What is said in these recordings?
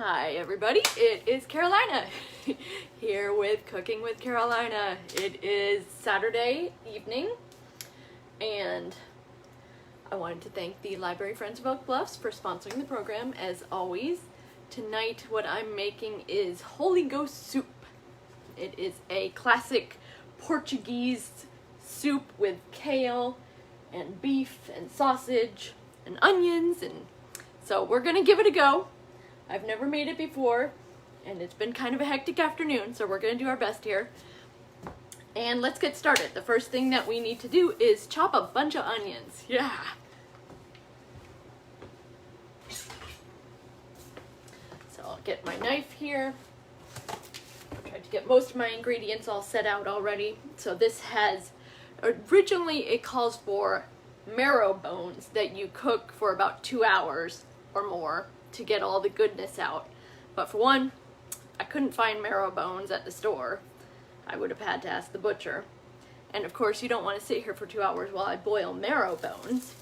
Hi everybody, it is Carolina here with Cooking with Carolina. It is Saturday evening and I wanted to thank the Library Friends of Oak Bluffs for sponsoring the program as always. Tonight what I'm making is Holy Ghost soup. It is a classic Portuguese soup with kale and beef and sausage and onions, and so we're gonna give it a go. I've never made it before, and it's been kind of a hectic afternoon, so we're going to do our best here. And let's get started. The first thing that we need to do is chop a bunch of onions. Yeah! So I'll get my knife here. I tried to get most of my ingredients all set out already. So this has, originally it calls for marrow bones that you cook for about 2 hours or more to get all the goodness out. But for one, I couldn't find marrow bones at the store. I would have had to ask the butcher. And of course you don't want to sit here for 2 hours while I boil marrow bones.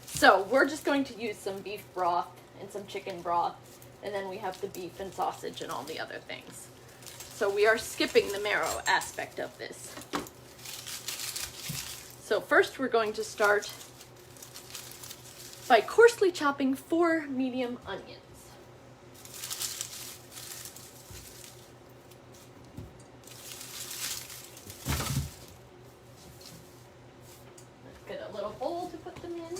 So we're just going to use some beef broth and some chicken broth, and then we have the beef and sausage and all the other things. So we are skipping the marrow aspect of this. So first we're going to start by coarsely chopping 4 medium onions. Let's get a little bowl to put them in.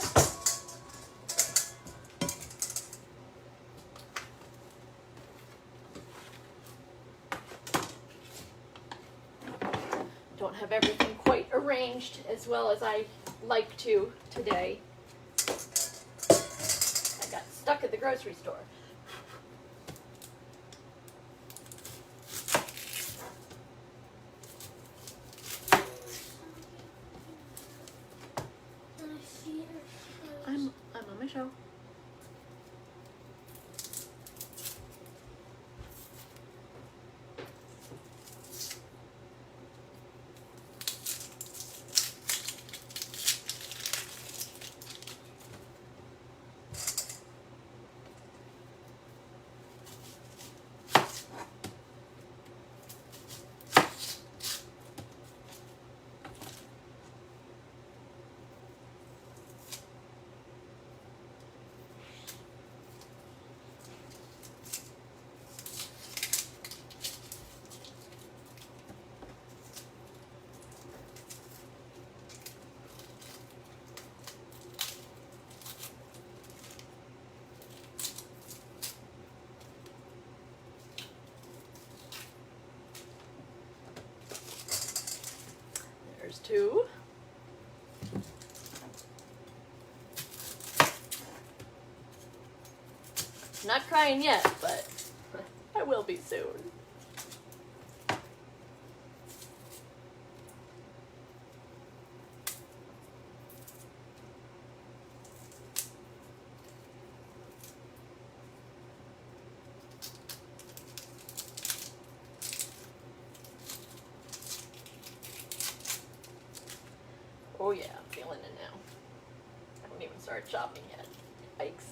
Don't have everything quite arranged as well as I like to today. Stuck at the grocery store. I'm on my show. There's 2. Not crying yet, but I will be soon. Oh yeah, I'm feeling it now. I haven't even started chopping yet. Yikes.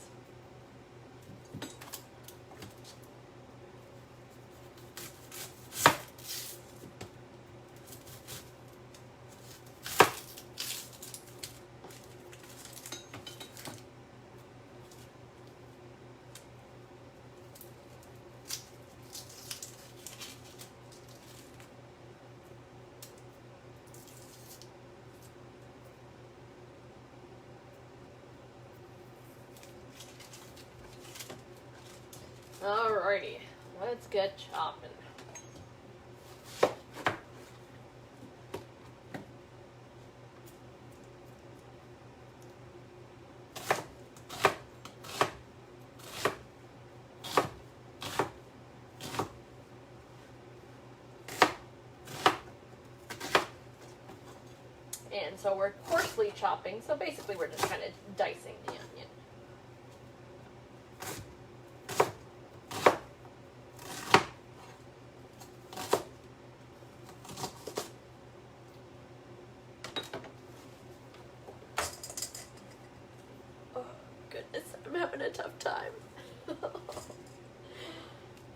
Alrighty, let's get chopping. And so we're coarsely chopping, so basically we're just kind of dicing the onion. I'm having a tough time.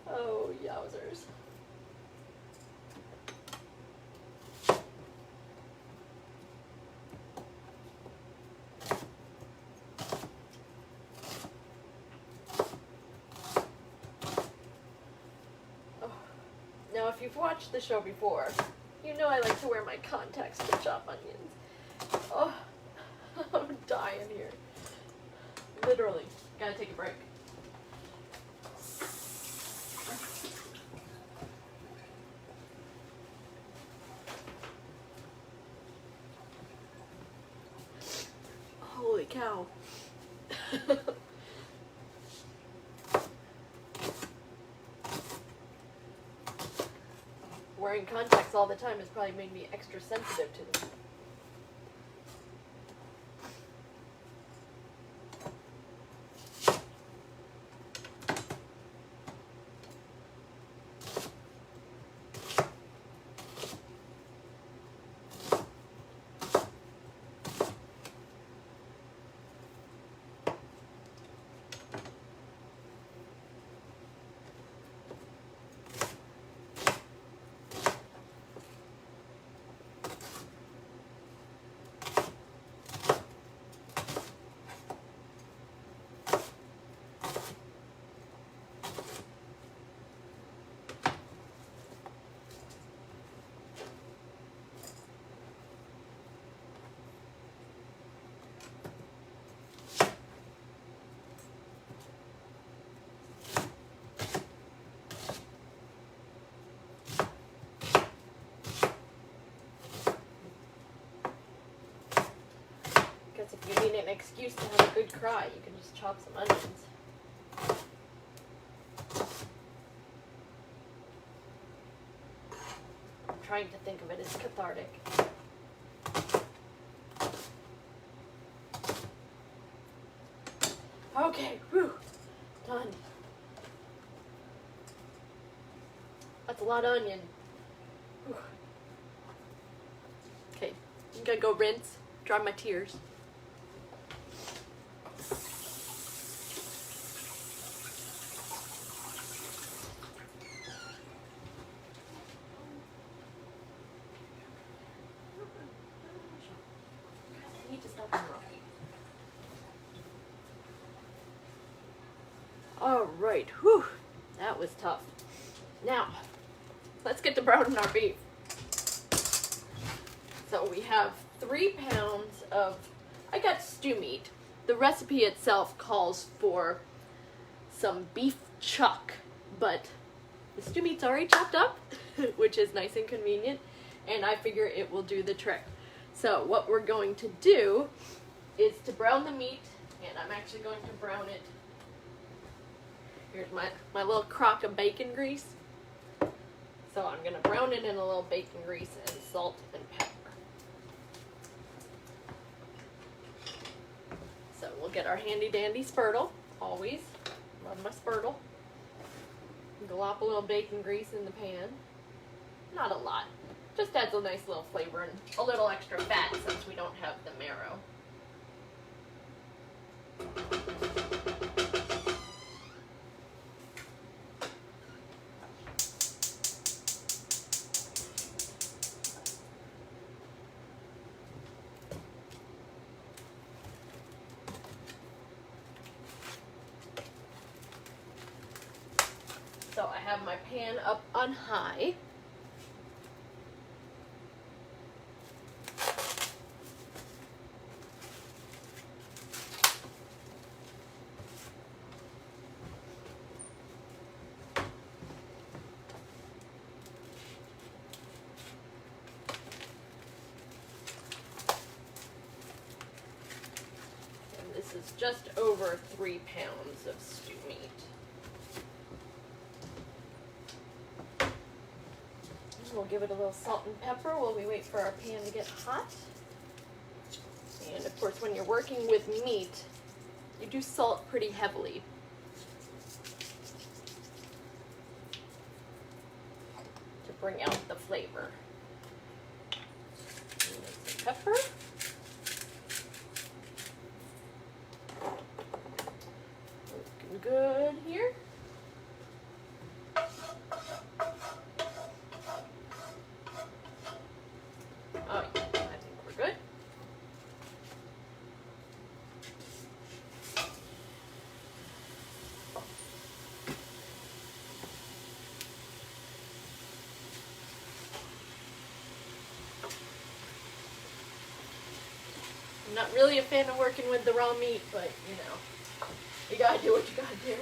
Oh, yowzers. Oh. Now, if you've watched the show before, you know I like to wear my contacts to chop onions. Oh, I'm dying here. Literally. Gotta take a break. Holy cow. Wearing contacts all the time has probably made me extra sensitive to them. If you need an excuse to have a good cry, you can just chop some onions. I'm trying to think of it as cathartic. Okay, whew, done. That's a lot of onion. Whew. Okay, I'm gonna go rinse, dry my tears. All right, whew, that was tough. Now, let's get to browning our beef. So we have 3 pounds of, I got stew meat. The recipe itself calls for some beef chuck, but the stew meat's already chopped up, which is nice and convenient, and I figure it will do the trick. So what we're going to do is to brown the meat, and I'm actually going to brown it. Here's my little crock of bacon grease. So I'm going to brown it in a little bacon grease and salt and pepper. So we'll get our handy dandy spurtle, always. Love my spurtle. Glop a little bacon grease in the pan. Not a lot. Just adds a nice little flavor and a little extra fat since we don't have the marrow. So I have my pan up on high. And this is just over 3 pounds of stew meat. We'll give it a little salt and pepper while we wait for our pan to get hot. And of course, when you're working with meat, you do salt pretty heavily. To bring out the flavor. And some pepper. Looking good here. I'm not really a fan of working with the raw meat, but you know, you gotta do what you gotta do.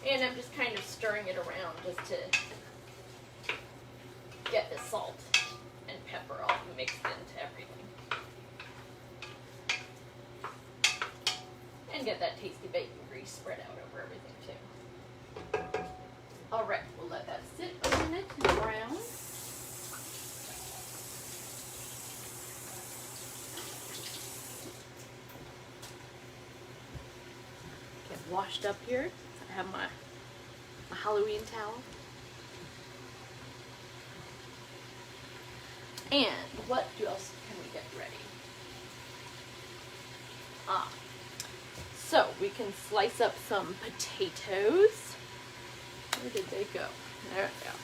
And I'm just kind of stirring it around just to get the salt and pepper all mixed into everything. And get that tasty bacon grease spread out over everything too. Alright, we'll let that sit a minute and brown. Get washed up here. I have my Halloween towel. And what else can we get ready? So we can slice up some potatoes. Where did they go? There they are.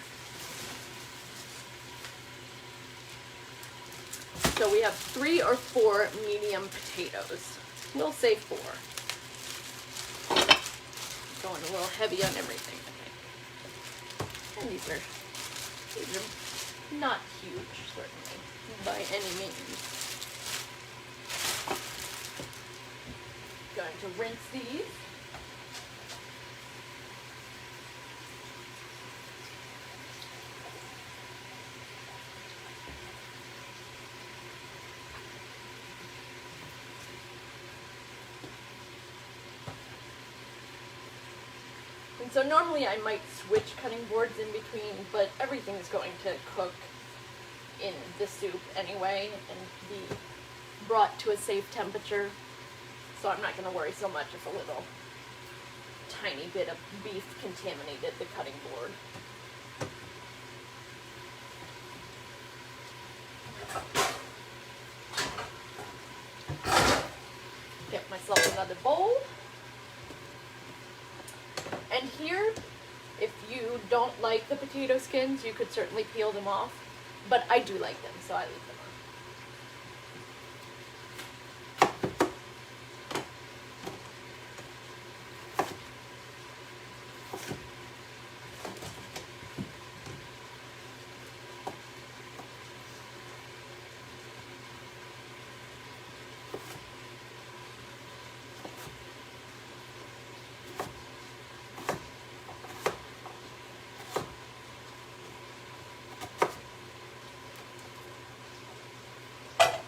So we have 3 or 4 medium potatoes. We'll say 4. Going a little heavy on everything, I think. And these are not huge, certainly, by any means. Going to rinse these. And so normally I might switch cutting boards in between, but everything is going to cook in the soup anyway and be brought to a safe temperature. So I'm not going to worry so much if a little tiny bit of beef contaminated the cutting board. Get myself another bowl. And here, if you don't like the potato skins, you could certainly peel them off. But I do like them, so I leave them on.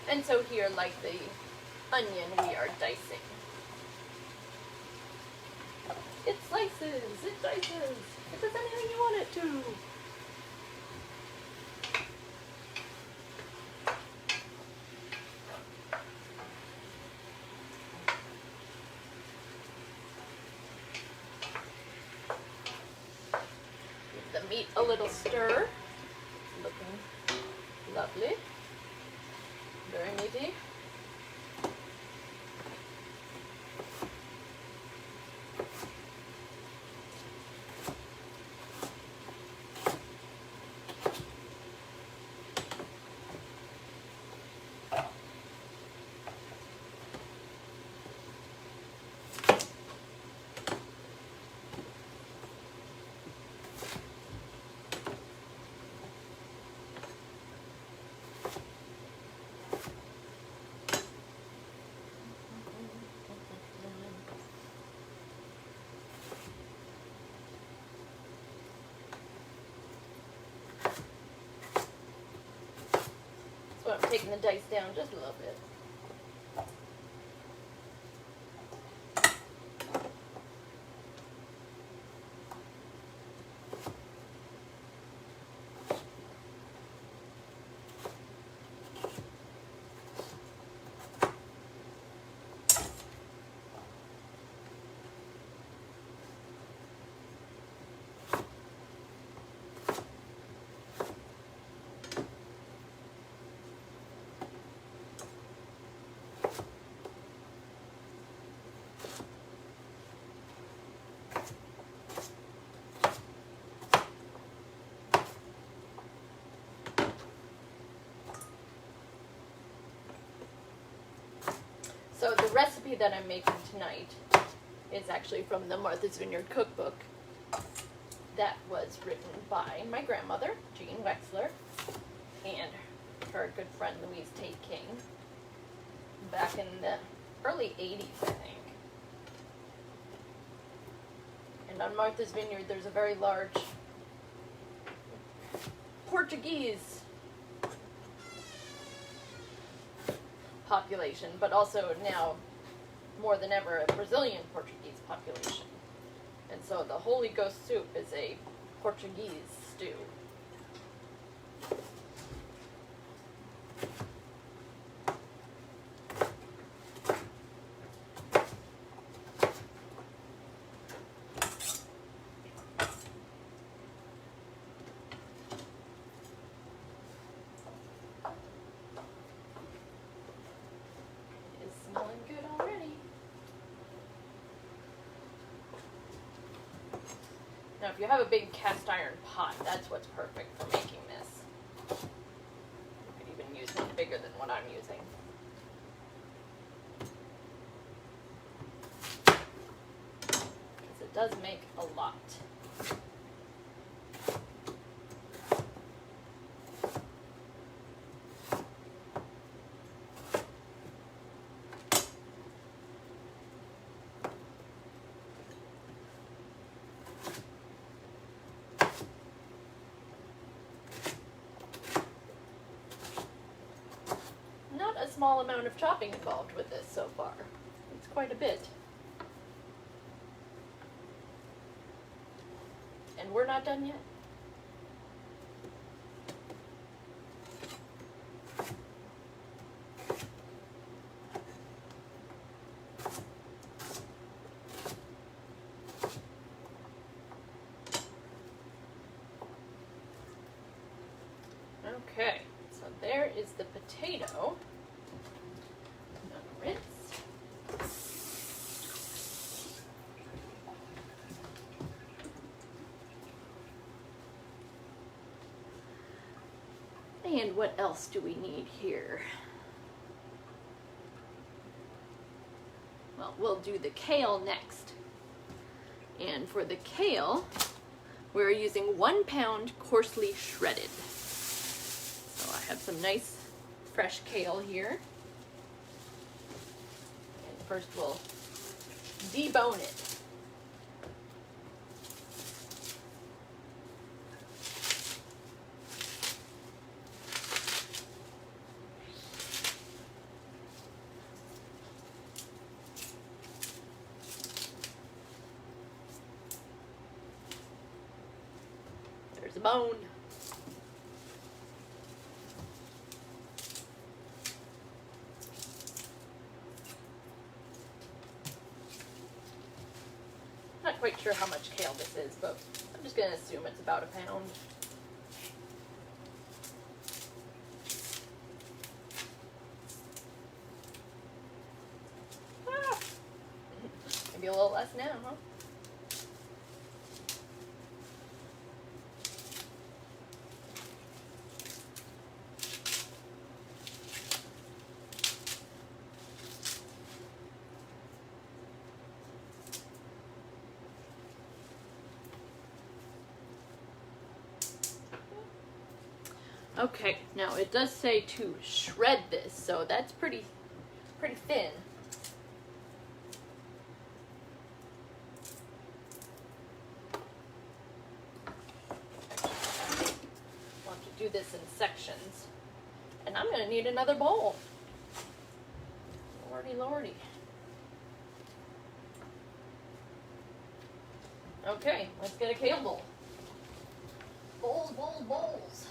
And so here, like the onion, we are dicing. It slices, it dices, it does anything you want it to. Give the meat a little stir. It's looking lovely. Very meaty. So I'm taking the dice down just a little bit. So the recipe that I'm making tonight is actually from the Martha's Vineyard cookbook. that was written by my grandmother, Jean Wexler, and her good friend Louise Tate King back in the early 80s, I think. And on Martha's Vineyard, there's a very large Portuguese population, but also now, more than ever, a Brazilian Portuguese population. And so the Holy Ghost soup is a Portuguese stew. Smelling good already. Now, if you have a big cast iron pot, that's what's perfect for making this. You could even use one bigger than what I'm using. Because it does make a lot. A small amount of chopping involved with this so far. It's quite a bit. And we're not done yet. Okay, so there is the potato. Rinse. And what else do we need here? Well, we'll do the kale next. And for the kale, we're using 1 pound coarsely shredded. So I have some nice fresh kale here. First we'll debone it. There's a bone. Not quite sure how much kale this is, but I'm just going to assume it's about 1 pound. Ah! Maybe a little less now, huh? Okay, now it does say to shred this, so that's pretty thin. Want to do this in sections, and I'm going to need another bowl. Lordy, lordy. Okay, let's get a kale bowl. Bowls, bowls, bowls.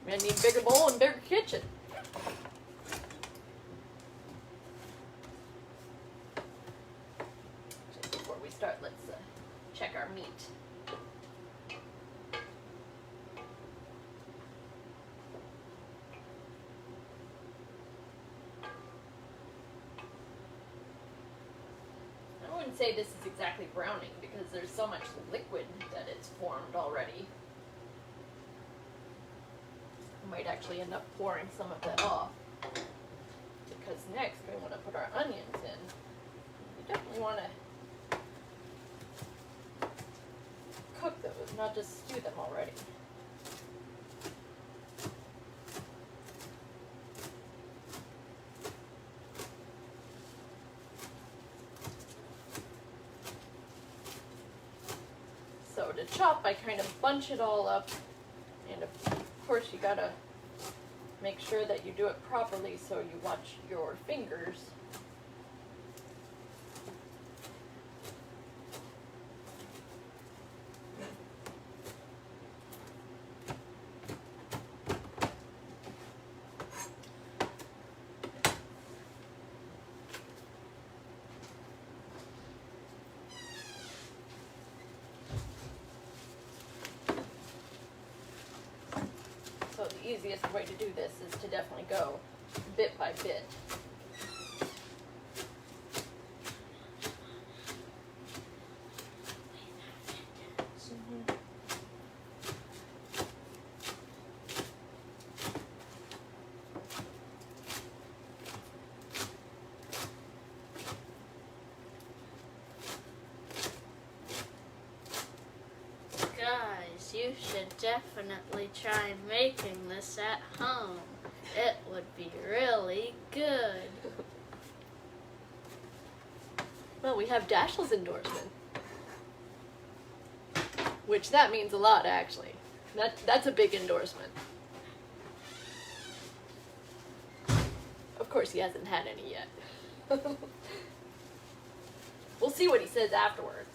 I'm going to need a bigger bowl and a bigger kitchen. Just before we start, let's check our meat. I wouldn't say this is exactly browning because there's so much liquid that is formed already. I might actually end up pouring some of that off. because next we want to put our onions in. You definitely want to cook those, not just stew them already. So to chop, I kind of bunch it all up, and of course you gotta make sure that you do it properly so you watch your fingers. So the easiest way to do this is to definitely go bit by bit. Guys, you should definitely try making this at home. It would be really good. Well, we have Dashl's endorsement, which that means a lot, actually. That's a big endorsement. Of course, he hasn't had any yet. We'll see what he says afterwards.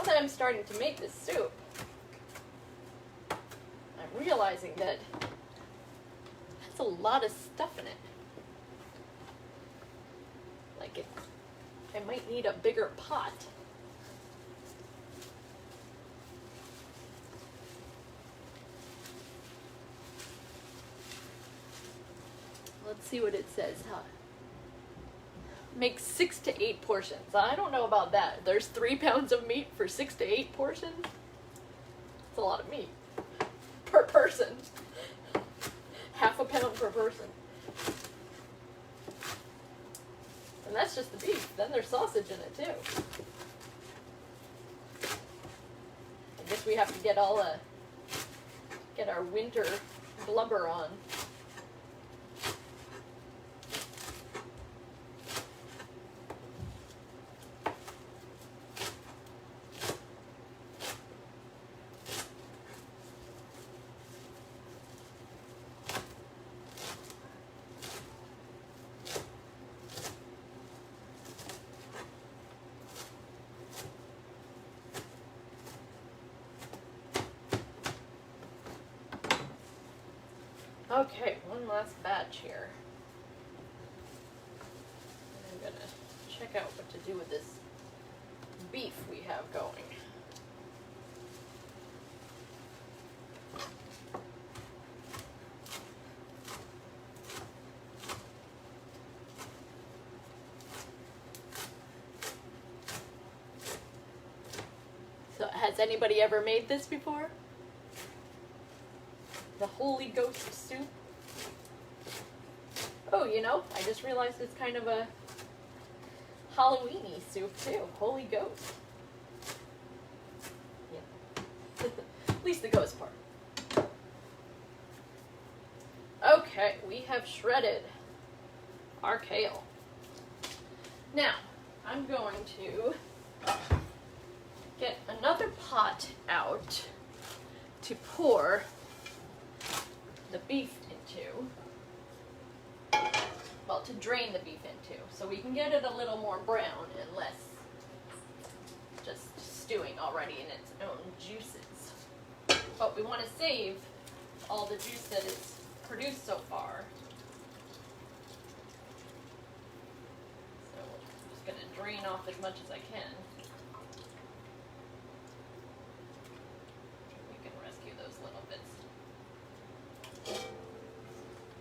That I'm starting to make this soup, I'm realizing that that's a lot of stuff in it. Like I might need a bigger pot. Let's see what it says. Make 6 to 8 portions. I don't know about that. There's 3 pounds of meat for 6 to 8 portions. That's a lot of meat per person. Half a pound per person. And that's just the beef. Then there's sausage in it too. I guess we have to get get our winter blubber on. Okay, one last batch here. I'm gonna check out what to do with this beef we have going. So, has anybody ever made this before? The Holy Ghost soup. Oh, you know, I just realized it's kind of a Halloween-y soup too. Holy Ghost. Yeah. At least the ghost part. Okay, we have shredded our kale. Now, I'm going to get another pot out to pour the beef into, well, to drain the beef into, so we can get it a little more brown and less just stewing already in its own juices. But we want to save all the juice that it's produced so far. grain off as much as I can. We can rescue those little bits.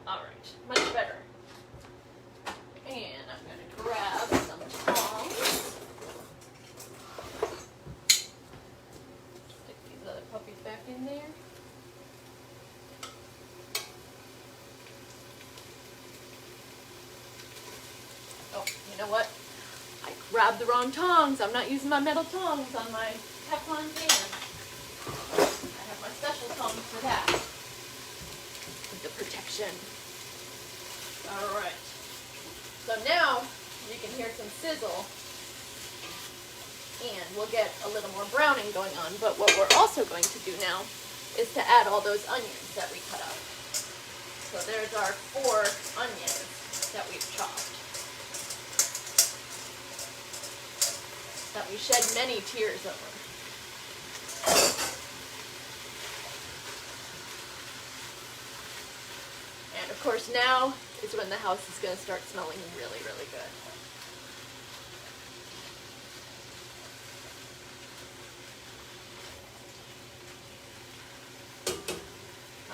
Alright, much better. And I'm going to grab some tongs. Stick these other puppies back in there. Oh, you know what? I grabbed the wrong tongs. I'm not using my metal tongs on my Teflon pan. I have my special tongs for that. With the protection. Alright. So now you can hear some sizzle. And we'll get a little more browning going on. But what we're also going to do now is to add all those onions that we cut up. So there's our 4 onions that we've chopped. That we shed many tears over. And of course now is when the house is going to start smelling really, really good.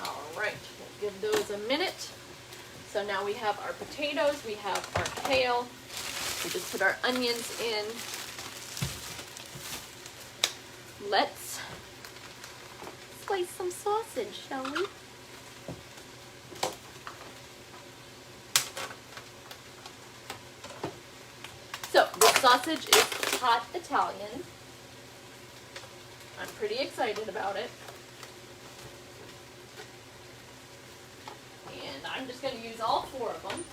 Alright, we'll give those a minute. So now we have our potatoes, we have our kale. We just put our onions in. Let's slice some sausage, shall we? So, the sausage is hot Italian. I'm pretty excited about it. And I'm just going to use all 4 of them.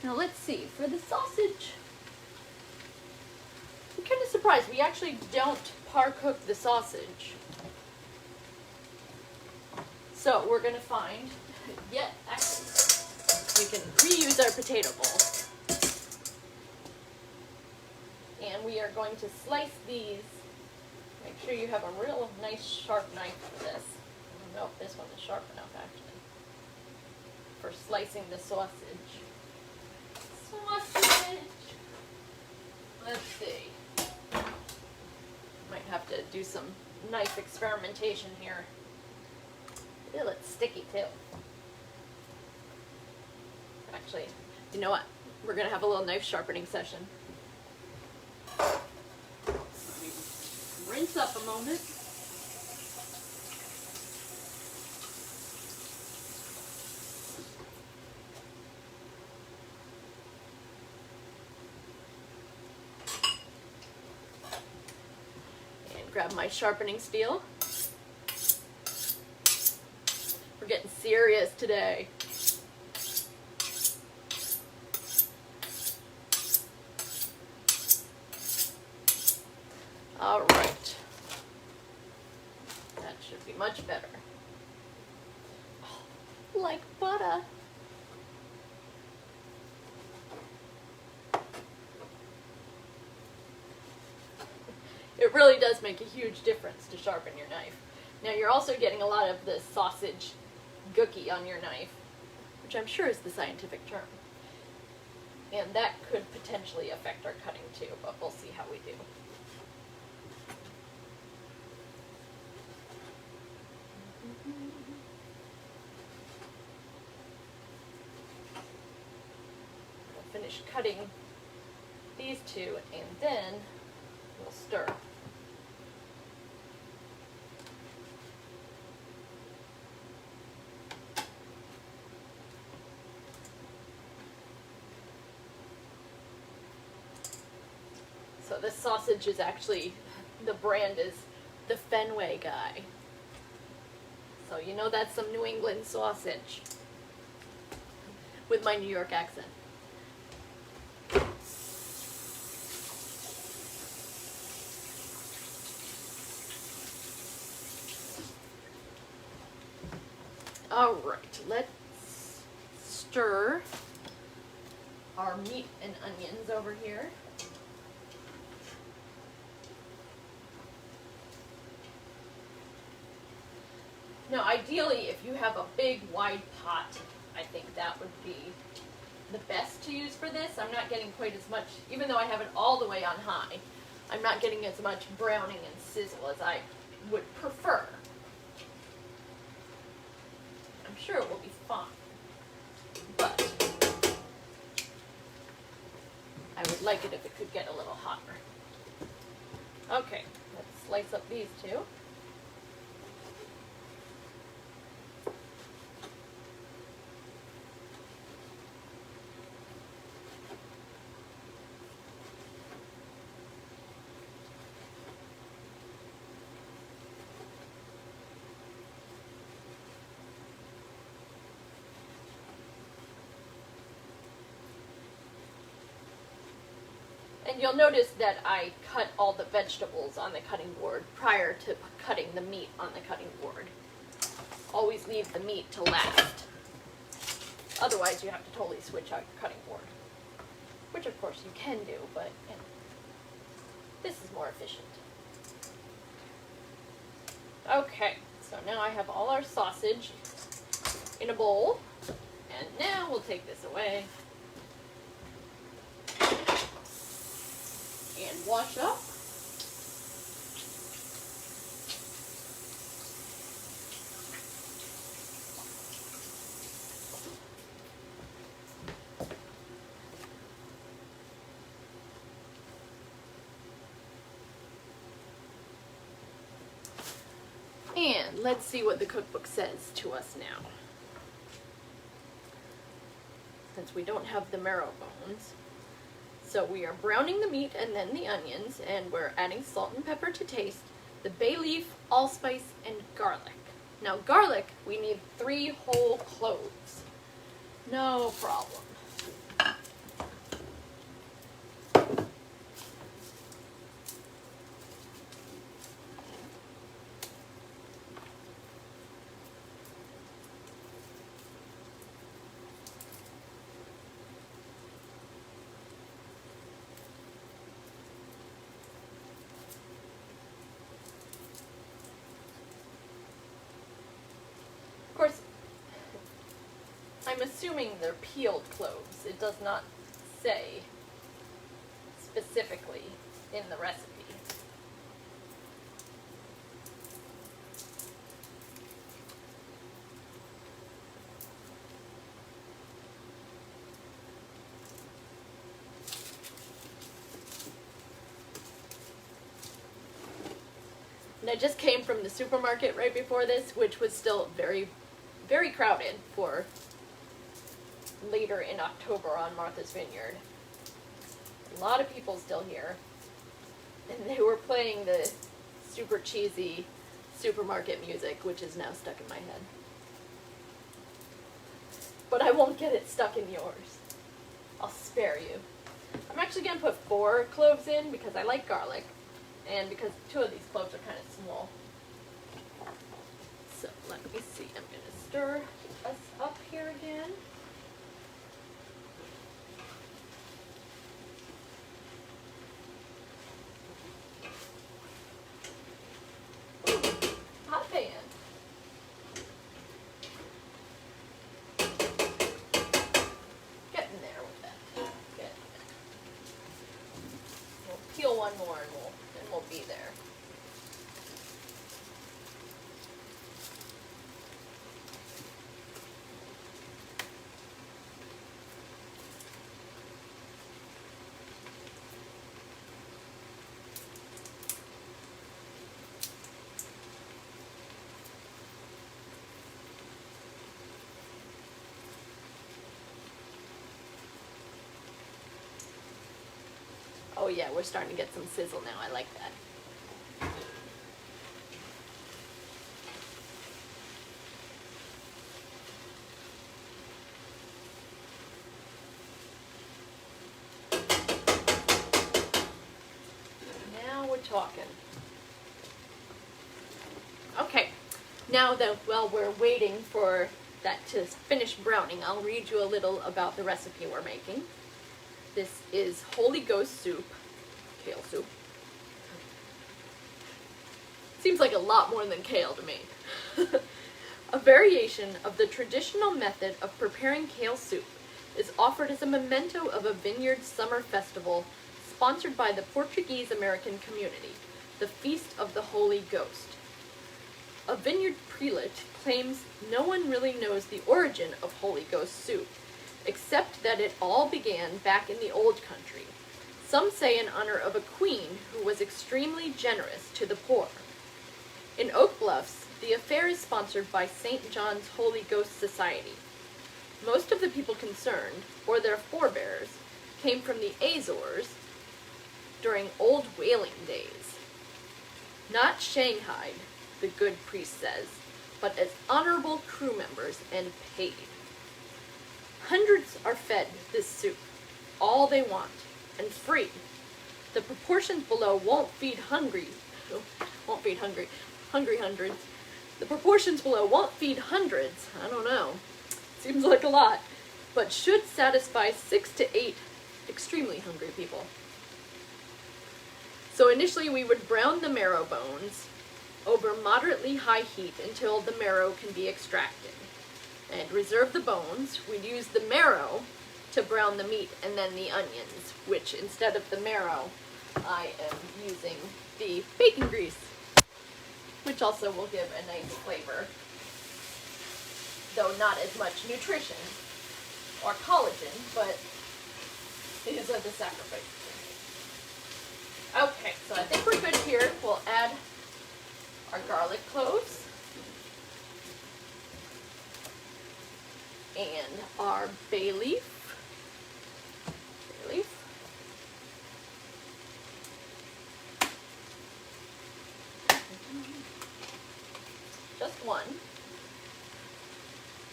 Now let's see, for the sausage, I'm kind of surprised. We actually don't par-cook the sausage. So we're going to find, actually, we can reuse our potato bowl. And we are going to slice these. Make sure you have a real nice sharp knife for this. I don't know if this one is sharp enough actually. For slicing the sausage. Sausage! Let's see. Might have to do some knife experimentation here. Ew, it's sticky too. Actually, you know what? We're going to have a little knife sharpening session. Rinse up a moment. And grab my sharpening steel. We're getting serious today. Alright. That should be much better. Oh, like butter. It really does make a huge difference to sharpen your knife. Now you're also getting a lot of the sausage gooky on your knife, which I'm sure is the scientific term. And that could potentially affect our cutting too, but we'll see how we do. We'll finish cutting these 2 and then we'll stir. So this sausage is actually, the brand is the Fenway guy. So you know that's some New England sausage with my New York accent. Alright, let's stir our meat and onions over here. Now ideally, if you have a big wide pot, I think that would be the best to use for this. I'm not getting quite as much, even though I have it all the way on high, I'm not getting as much browning and sizzle as I would prefer. I'm sure it will be fine, but I would like it if it could get a little hotter. Okay, let's slice up these two. And you'll notice that I cut all the vegetables on the cutting board prior to cutting the meat on the cutting board. Always leave the meat to last. Otherwise you have to totally switch out your cutting board. Which of course you can do, but you know, this is more efficient. Okay, so now I have all our sausage in a bowl. And now we'll take this away. And wash up. And let's see what the cookbook says to us now. Since we don't have the marrow bones. So we are browning the meat and then the onions, and we're adding salt and pepper to taste, the bay leaf, allspice, and garlic. Now garlic, we need 3 whole cloves. No problem. Of course, I'm assuming they're peeled cloves. It does not say specifically in the recipe. And I just came from the supermarket right before this, which was still very, very crowded for later in October on Martha's Vineyard. A lot of people still here. And they were playing the super cheesy supermarket music, which is now stuck in my head. But I won't get it stuck in yours. I'll spare you. I'm actually going to put 4 cloves in because I like garlic. And because 2 of these cloves are kind of small. So let me see, I'm going to stir us up here again. Ooh, hot pan. Getting there with that. Getting there. We'll peel one more and we'll be there. Oh yeah, we're starting to get some sizzle now. I like that. Now we're talking. Okay, now that while we're waiting for that to finish browning, I'll read you a little about the recipe we're making. This is Holy Ghost soup, kale soup. Seems like a lot more than kale to me. A variation of the traditional method of preparing kale soup is offered as a memento of a vineyard summer festival sponsored by the Portuguese American community, the Feast of the Holy Ghost. A vineyard prelate claims no one really knows the origin of Holy Ghost soup, except that it all began back in the old country. Some say in honor of a queen who was extremely generous to the poor. In Oak Bluffs, the affair is sponsored by St. John's Holy Ghost Society. Most of the people concerned, or their forebears, came from the Azores during old whaling days. Not shanghaied, the good priest says, but as honorable crew members and paid. Hundreds are fed this soup, all they want, and free. The proportions below won't feed hungry hundreds. The proportions below won't feed hundreds, I don't know, seems like a lot, but should satisfy 6 to 8 extremely hungry people. So initially we would brown the marrow bones over moderately high heat until the marrow can be extracted. And reserve the bones. We'd use the marrow to brown the meat and then the onions, which instead of the marrow, I am using the bacon grease, which also will give a nice flavor, though not as much nutrition or collagen, but these are the sacrifices. Okay, so I think we're good here. We'll add our garlic cloves and our bay leaf. Just one.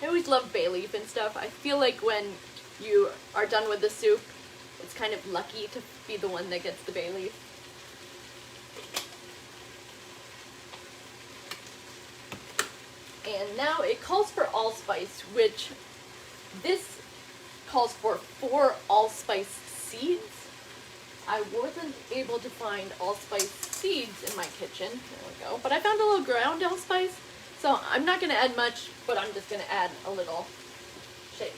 I always love bay leaf and stuff. I feel like when you are done with the soup, it's kind of lucky to be the one that gets the bay leaf. And now it calls for allspice, which this calls for 4 allspice seeds. I wasn't able to find allspice seeds in my kitchen. There we go. But I found a little ground allspice, so I'm not going to add much, but I'm just going to add a little shake.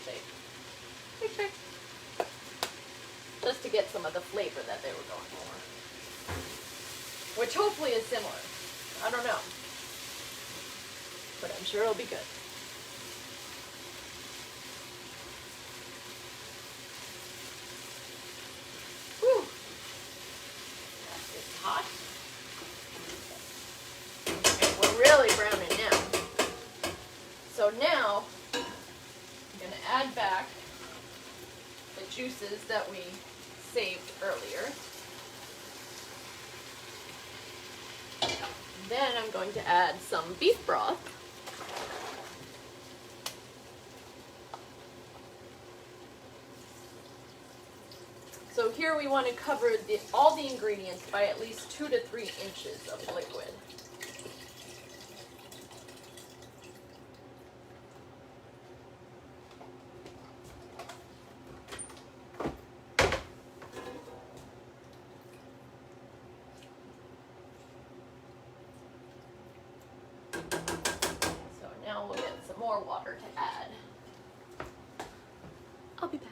Just to get some of the flavor that they were going for. Which hopefully is similar. I don't know. But I'm sure it'll be good. Whew. That is hot. Okay, we're really browning now. So now, I'm going to add back the juices that we saved earlier. Then I'm going to add some beef broth. So here we want to cover all the ingredients by at least 2 to 3 inches of liquid. So now we'll get some more water to add. I'll be back.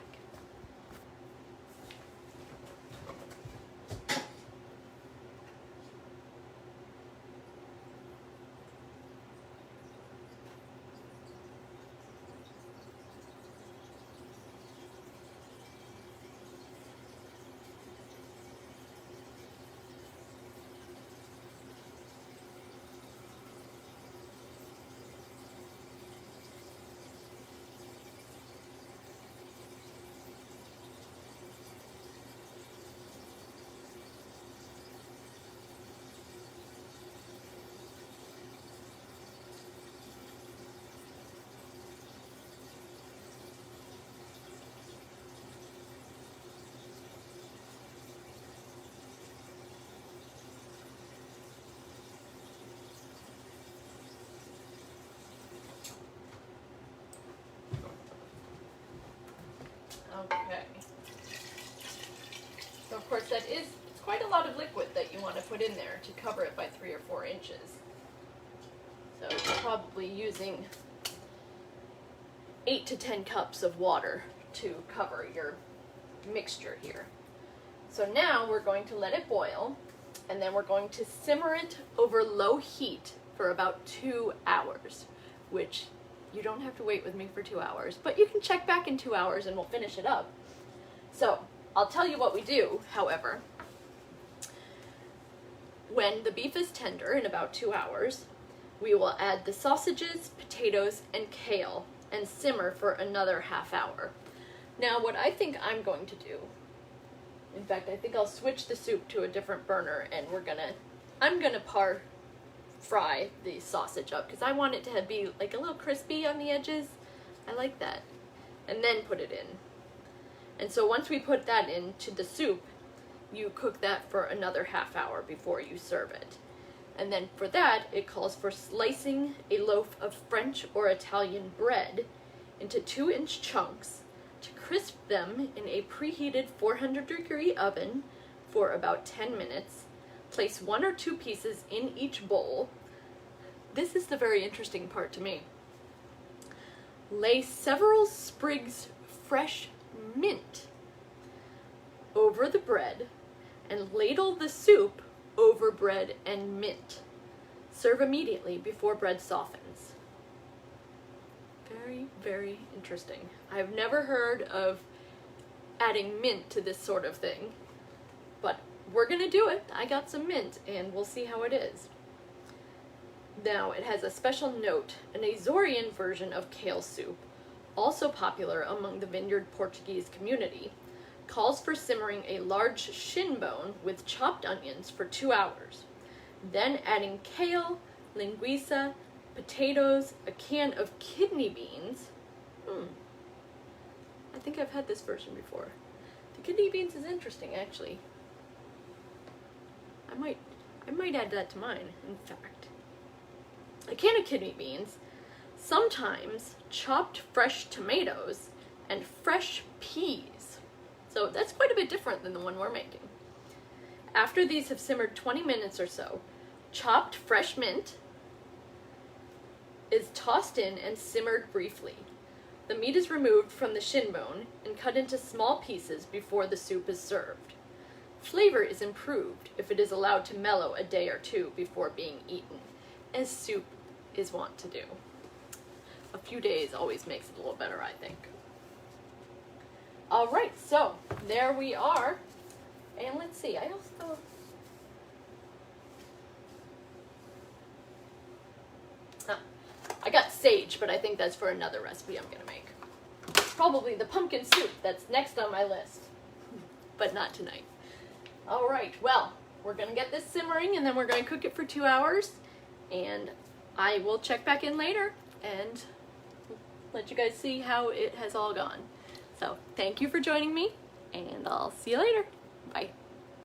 Okay. So of course it's quite a lot of liquid that you want to put in there to cover it by 3 or 4 inches. So you're probably using 8 to 10 cups of water to cover your mixture here. So now we're going to let it boil, and then we're going to simmer it over low heat for about 2 hours, which you don't have to wait with me for 2 hours, but you can check back in 2 hours and we'll finish it up. So I'll tell you what we do, however. When the beef is tender in about 2 hours, we will add the sausages, potatoes, and kale and simmer for another half hour. Now what I think I'm going to do, in fact I think I'll switch the soup to a different burner, and I'm gonna fry the sausage up because I want it to be like a little crispy on the edges. I like that. And then put it in. And so once we put that into the soup, you cook that for another half hour before you serve it. And then for that, it calls for slicing a loaf of French or Italian bread into 2-inch chunks to crisp them in a preheated 400-degree oven for about 10 minutes. Place 1 or 2 pieces in each bowl. This is the very interesting part to me. Lay several sprigs fresh mint over the bread and ladle the soup over bread and mint. Serve immediately before bread softens. Very, very interesting. I've never heard of adding mint to this sort of thing, but we're gonna do it. I got some mint and we'll see how it is. Now it has a special note, an Azorian version of kale soup, also popular among the Vineyard Portuguese community, calls for simmering a large shin bone with chopped onions for 2 hours, then adding kale, linguiça, potatoes, a can of kidney beans. I think I've had this version before. The kidney beans is interesting, actually. I might add that to mine, in fact. A can of kidney beans, sometimes chopped fresh tomatoes, and fresh peas. So that's quite a bit different than the one we're making. After these have simmered 20 minutes or so, chopped fresh mint is tossed in and simmered briefly. The meat is removed from the shin bone and cut into small pieces before the soup is served. Flavor is improved if it is allowed to mellow a day or two before being eaten, as soup is wont to do. A few days always makes it a little better, I think. Alright, so there we are. And let's see, I got sage, but I think that's for another recipe I'm gonna make. Probably the pumpkin soup that's next on my list, but not tonight. Alright, well, we're gonna get this simmering and then we're gonna cook it for 2 hours, and I will check back in later and let you guys see how it has all gone. So, thank you for joining me, and I'll see you later. Bye.